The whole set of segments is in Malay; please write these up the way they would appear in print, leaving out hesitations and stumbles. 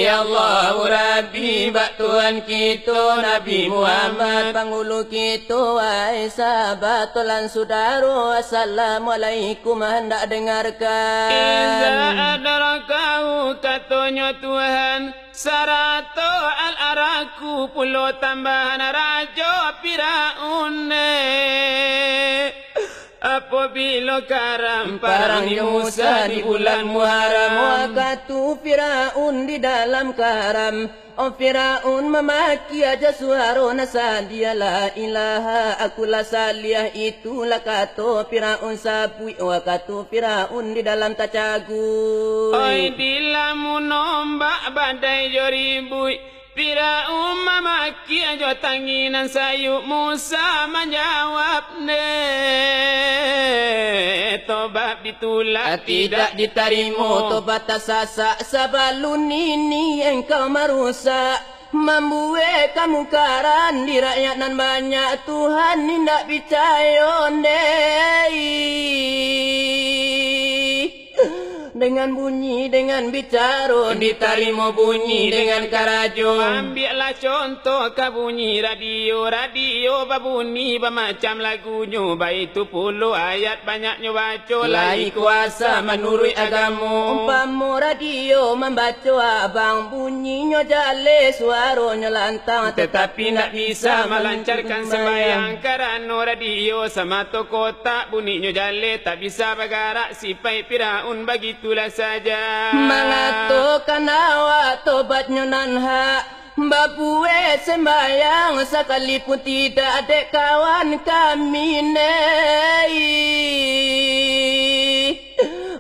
Ya Allah Rabbi bak Tuhan kita Nabi Muhammad panggulu kita wahai sahabat lan saudara assalamualaikum hendak dengarkan Iza adrakahu katanya Tuhan Sarato al-araku pulau tambahan raja Firaun apabila karam parang Musa di bulan Muharram waktu Firaun di dalam karam Firaun memaki aja suara nasadia la ilaha akulah saliyah itulah kata Firaun sabui waktu Firaun di dalam tacagu oi dilamun nombak badai joribui Firaun memaki aja tanginan sayuk Musa menjawab tobat ditolak tidak diterima tobat tak sasak sabalun ini engkau merusak membuat kamu karan di rakyat nan banyak Tuhan tidak percaya dengan bunyi, dengan bicara diterima bunyi dengan karajo ambillah contoh ke bunyi radio babunyi bermacam lagunya baitu puluh ayat banyaknya baca lai kuasa menurut agamu umpamu radio membaca abang bunyinya jale suaranya lantang tetapi nak bisa melancarkan sembahyang kerana radio sama to kotak bunyinya jale tak bisa bergerak sipai Firaun begitu saja mengatakan awak tobatnya nanha babue sembayang sekalipun tidak ada kawan kami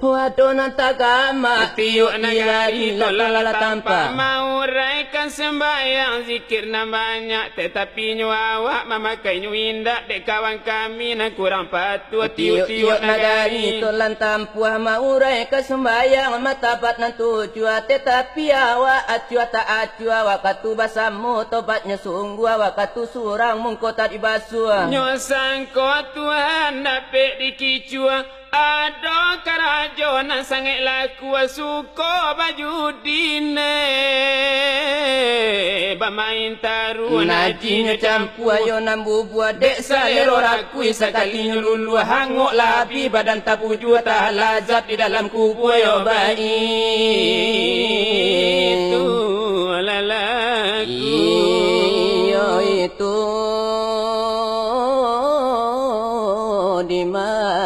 waduh nanti agama tiuk nagari tolala tanpa mau raikan sembahyang zikir na banyak tetapi awak memakainya indah dek kawan kami na kurang patuh tiuk nagari tolan tampuah mau raikan sembahyang matabat nan tujuan tetapi awak acua tak acua wakatu basamu tobatnya sungguh wakatu surang mungkota dibasuh nyosang ko Tuhan dapat dikicua ada kerajonan sangat laku suka baju dine bermain taruh najinya campur ayo nambu buat dek salero rakui sekalinya lulu hanguk labi badan tabu jua tak lazat di dalam kubu yo baik itu lalaku iyo itu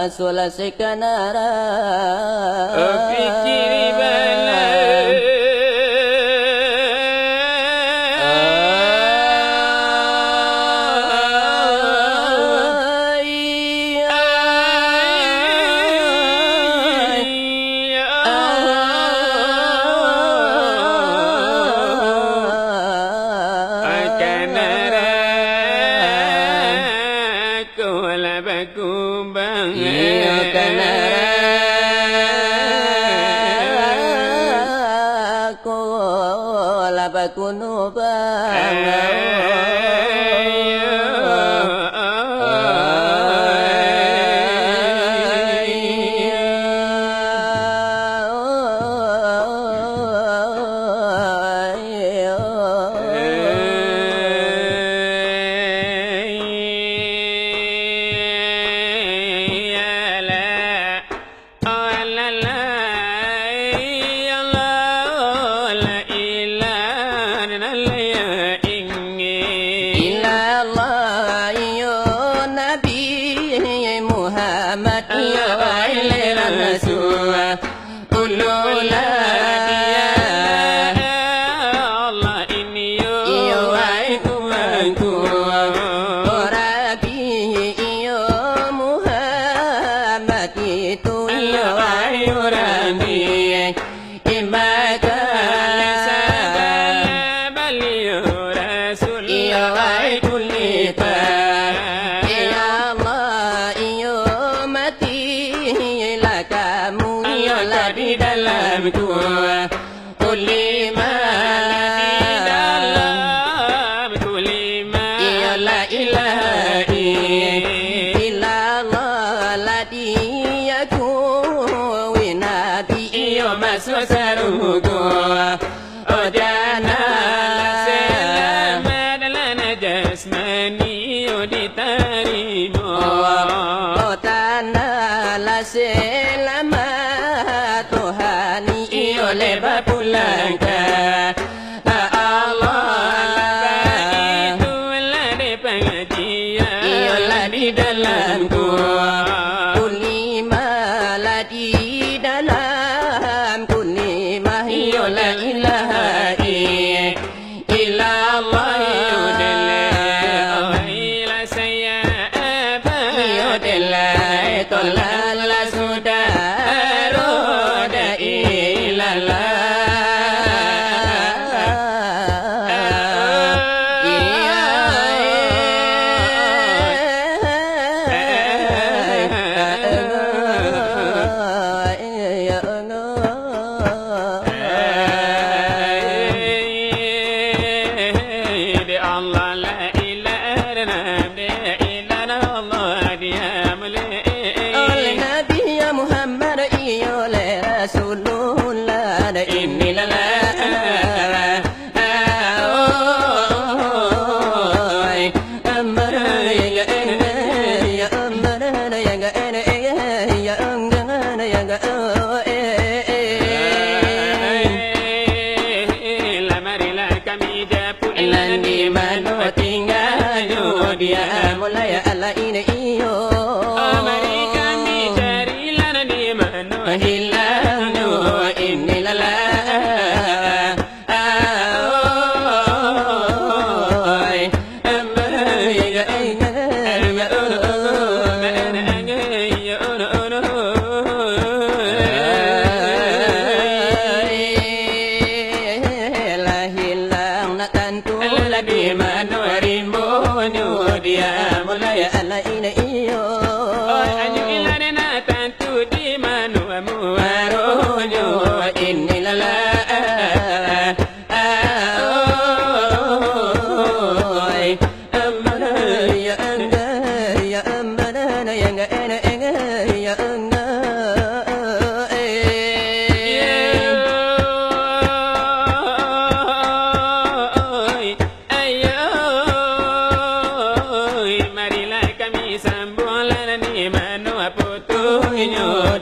Sola sekanara fikiri bala kuno bang Iya wai kulita Ya Allah iyo mati lah kamu iyalah di dalamku kulima iyalah ilahi ilallah la diyaku winabi iyo masuk saruku odana selamat lana jasmani ditarimo otana la selamat Tuhani iyo leba pulang ke di dalamku kulima la di dalam kulima hiyo la ilaha illallah ila saya hiyo dela tolala sudah roda ilallah dia mulai ala ini iyo mari kami cari lana di mana hilang ini lala dia mulai ala ini iyo anyu ilane na tantu di manu waronyo ini lala ya anga ya amana ya anga ya anga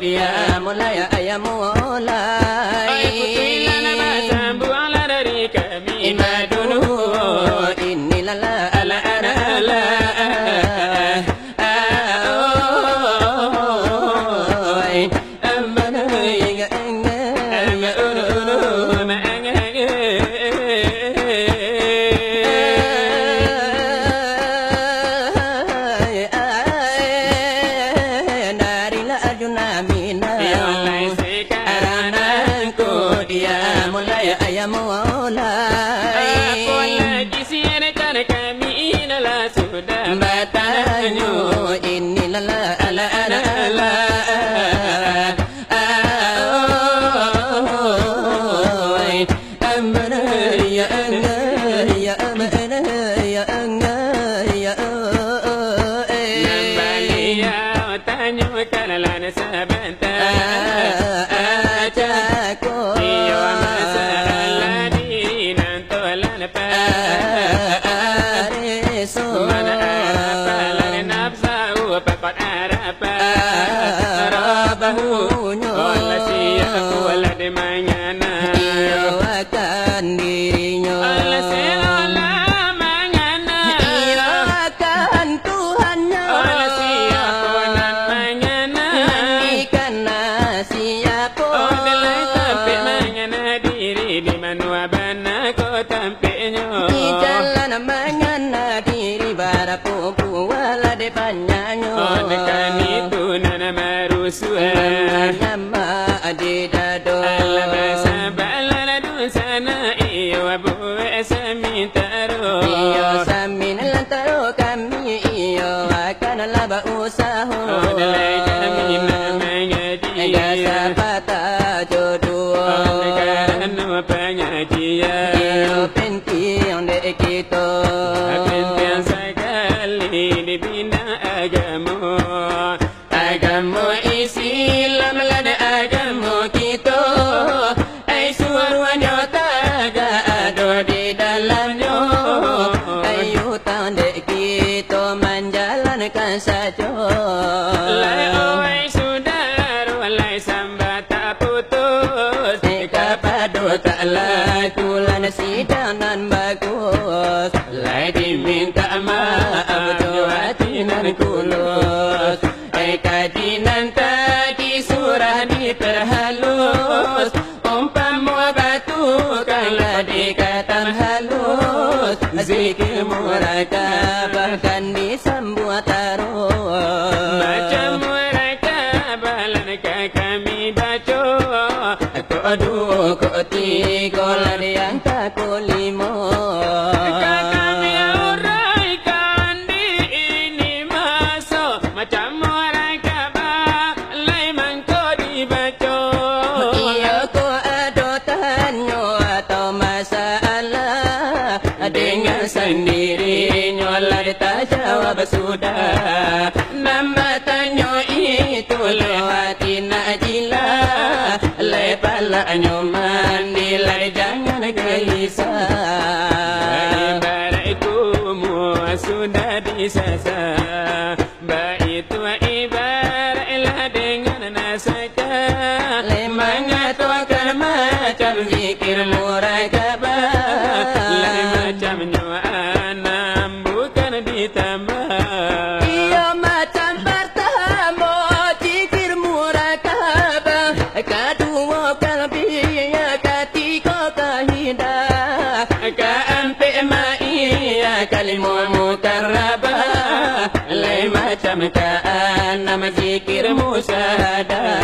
dia mulai ayam mulai putila na sambu ala dari kami madunu ini lala ala ala ala amana ya anga ya dia mulai ayam mulai lagi siane kan kami inilah sudah batanyo ini lala ala ala ala amana ya anga ya amana ya anga ya nambalia tanyo kanalan sabanta diminta maaf jo hati nan kulus. Kaji nan tadi surah diperhalus, umpama batu kalau dikatakan halus, zikir murakabah kan disambut terus. Macam murakabah lanka kami baca, aku dua, aku tiga, lari yang tak aku lima. Kami uraikan di ini masuk macam murakabah laiman kau dibaca. Iya ko ada tanya atau masalah, dengan sendirinya lari tak jawab sudah. Nama tanya itu hati najilah, lepalanya mandi lari jangan gelisah. Ibaratku sudah disasar, baik itu ibaratlah dengan nasakah. Mengatakan macam zikir murakabah, lain macam nyuanam bukan ditambah. Iya macam pertama zikir murakabah, kedua kalbiya ketika kahidah, keempat ma'iyah kalimah mukarrabah, lain macam keenam zikir musyahadah.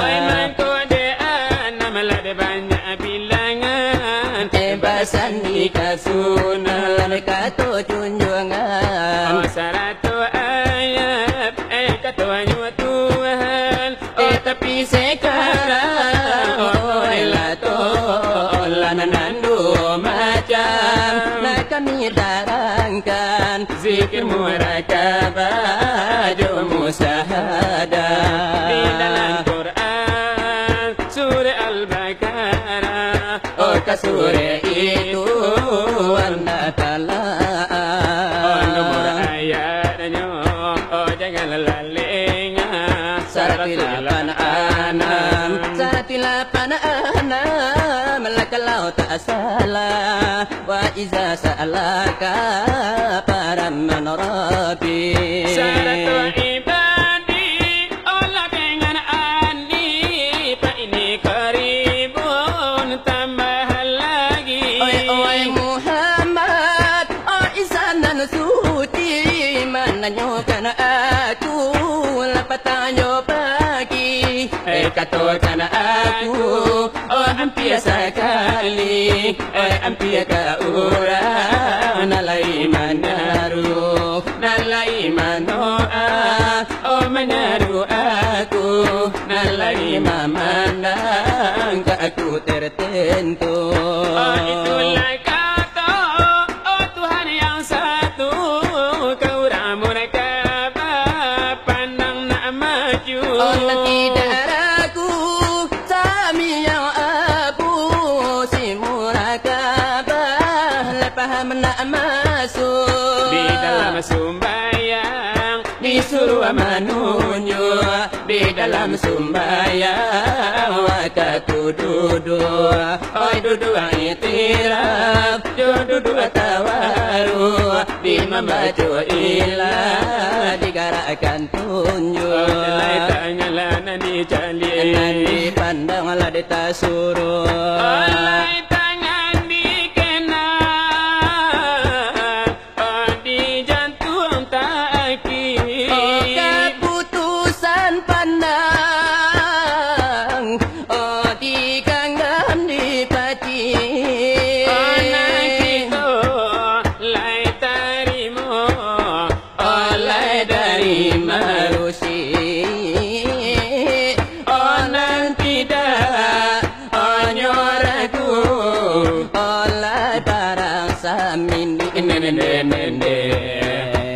Oi mengkodean nama banyak bilangan, tebasan nikah sunnah kata junjungan. Oh saratu ayat katanya Tuhan, tapi sekarang nandu macam nak kami terangkan zikir murakabah jo musyahadah di dalam Quran surah Al-Baqarah. Oh ka surah itu warna talaan, nomor ayatnya oh jangan lalengan. Saratilapan anam, saratilapan anam, kalau tak salah. Wa iza sa'alaka paraman rabbi, syarat ibadi Allah dengan andi, pak ini karibun tambah lagi. Oi Muhammad, oh isanan suci, menanyakan aku lapatanya pagi. Katakan aku oh hampir sekali, hampir ke orang nalai menaruh, nalai manoa, oh menaruh aku, nalai memandang ke aku tertentu. Oh itulah kata oh Tuhan yang satu, kau murakabah pandang nak maju. Oh tidak nak masuk di dalam sumbayang, disuruh menunjuk di dalam sumbayang. Wakaku duduk, oi duduk itiraf, duduk tawaru, di membaca ilah digerakkan tunjuk. Nilai tanyalah nani cali, nani pandanglah ditasuruh.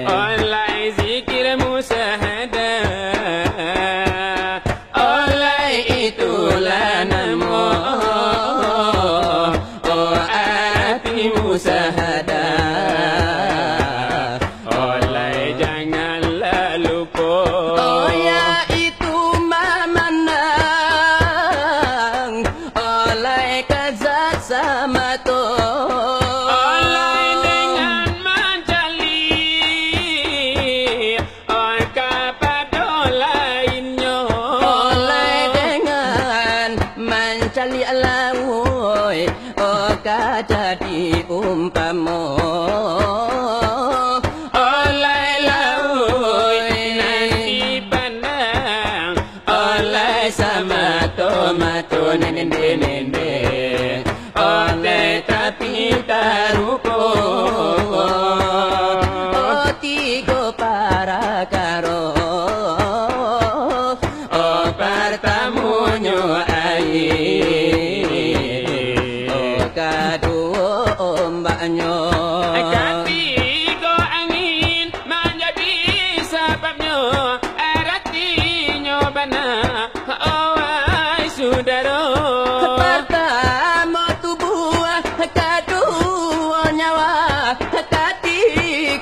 Oleh zikir musyahadah, oleh itulah namo oh hati musyahadah, oleh janganlah lupa oh ya itu memenang, oleh kezat sama Tuhan.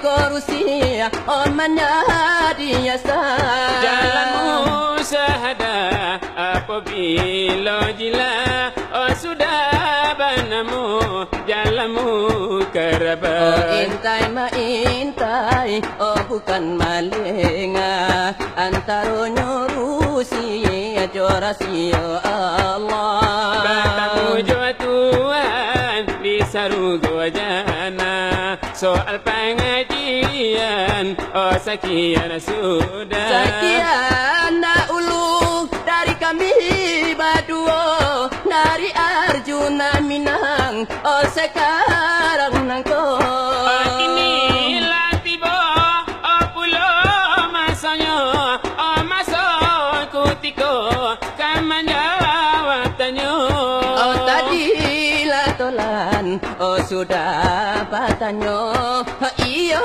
korusia menjadi sah. Jalanmu syahadah apabila jila sudah banamu jalanmu kerabat. Intai intai bukan malinga antara nyurusi jorasi Allah. Batamu jua Tuhan di sarugo jana soal pengajian sekian sudah. Sekian ulu dari kami berdua dari Arjuna Minang sekarang nangko. Inilah tiba pulau masanya masuk kutiko kamanjawatannya. Tadilah tolan sudah patanya iyo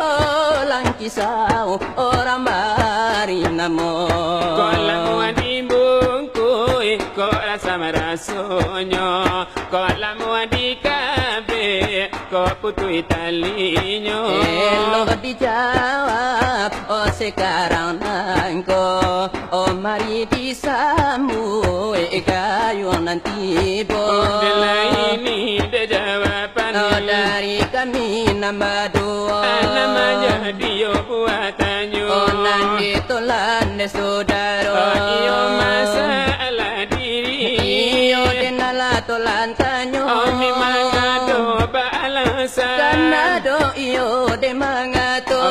lang kisau orang mari namo. Kalau dibungkui kok rasa merasonyo, kalau dikabe kok putui talinya. Elo dijawab sekarang nangko mari disambut kayu nanti bo. Ini dia jawaban dari kami nama dua. Namanya dia buatannya. Nanti tolan saudara. Iyo masalah diri. Iyo denala tolan tanyo. Memang ada balasan. Karena do iyo de mangato.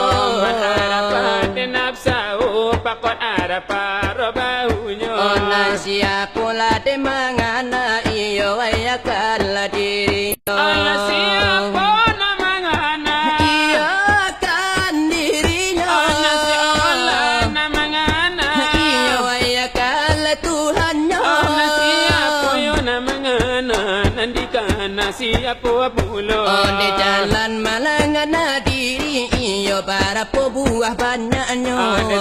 Berharapan de nafsu pakot ada para baunya. Nasi pula de mangana iyo ayakala diri. Siapa namanya? Iyo kan dirinya. Namanya. Iyo ayakala Tuhannya. Siapa yo namanya? Nandikan siapa pulo. Di jalan malangana diri iyo para pebuah banyaknya.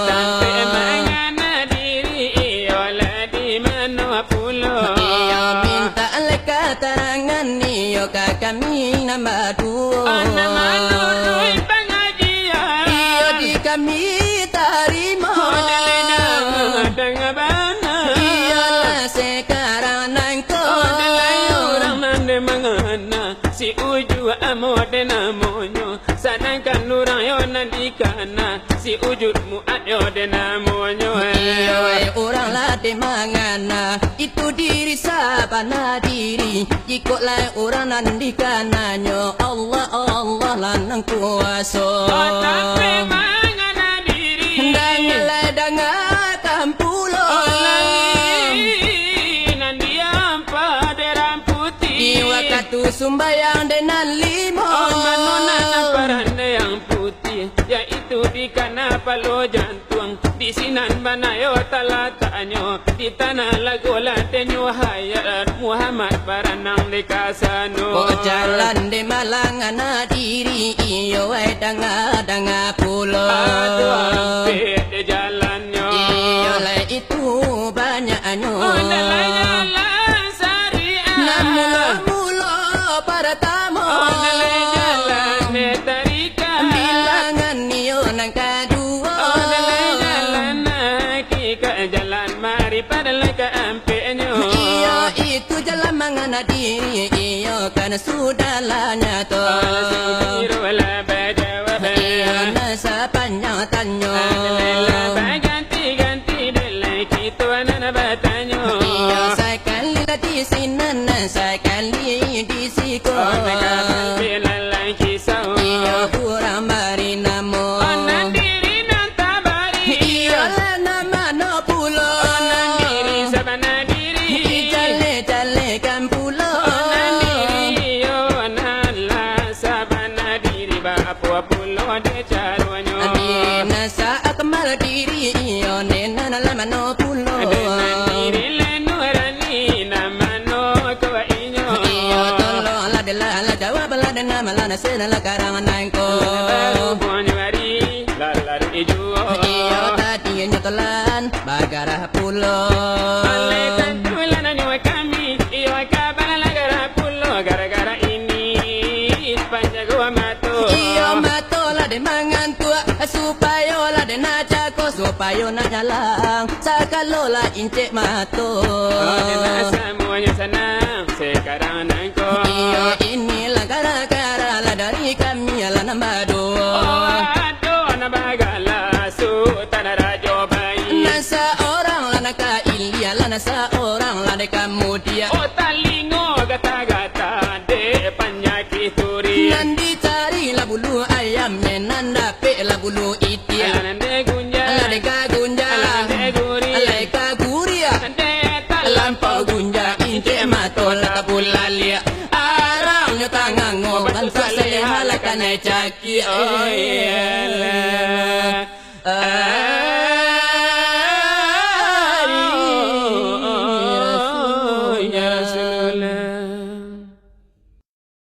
Sampai mangana diri iyo lah di mana pulo. Iyo minta keterangan iyo ke kami nama dua. Nama nurui pengajian. Iyo di kami terima. Dengan bana. Iyo lah sekarang nangko. Orang nande mangana si uju amode namonyo. Sedangkan orang yo nandikana si ujudmu ayo de namonyo. Iyo orang lah de mangana itu diri sabana diri. Jikalau orang nandikananyo Allah Allah lanang kuasa. Tapi mangana diri. Dangalah dangakan pulo. Nandiam paderam putih. Di waktu sumbayang dengan limo. Manona paranda yang putih, yaitu di kana palo jantung, di sinan banayo talatanyo, di tanah lagola tenyo hayat Muhammad paranang di kasano. Kok jalan di malangan diri iyo danga pulo. Aduh hampir di jalannya. Iyo lah itu banyaknya. Jalan syariah. Namulo para tamu. Jalan netarika. Bilangan iyo nang kedua. Jalan ke jalan mari pada leka ampenyo. Iyo itu jalan mangana diri iyo kan sudah lanya to. Siru la bajawa. Iyo nasa panjang tanyo. Ganti delai kita nana batanyo. Iyo sekali lah di sinan sekali di siko. Lalai kisau. Iyo kurang mari namo. Nandiri nantabari. Iyo lah nama no pulo. Nandiri sabana diri. Jale kan pulo. Nandiri yo nala sabana diri bapu pulo de carwanyo. Nasa akmal diri iyo nena lama no pulo. Nandiri lenurani namano kwa inyo. Iyo tolong lah la jawab lah nama la nasena la karangan nangko. Bonyari lalar ijo. Iyo tadi nyotolan bagarah pulo. Alekan tulan nyo kami iyo kabala gara pulo gara-gara ini panjago mato. Iyo mato lah de mangan payo nak jalan sakalola incek mato. Semuanya senang sekarang nangko. Iyo inilah gara-gara lah dari kami lah nambado. Aduh nambagala sultan rajo bayi. Nasa orang lah nak ilia lah nasa orang lah dek kamu dia. Talingo gata-gata de penyakit turi. Nandi cari lah bulu ayam nanda pe lah bulu itia. Nande gunja. Nande kagunja. Nande guri. Nande kaguria. Nande Lampau gunja inte matola kapulalia. Arangnya tangan ngoban salehala kanai caki. Oh yeah.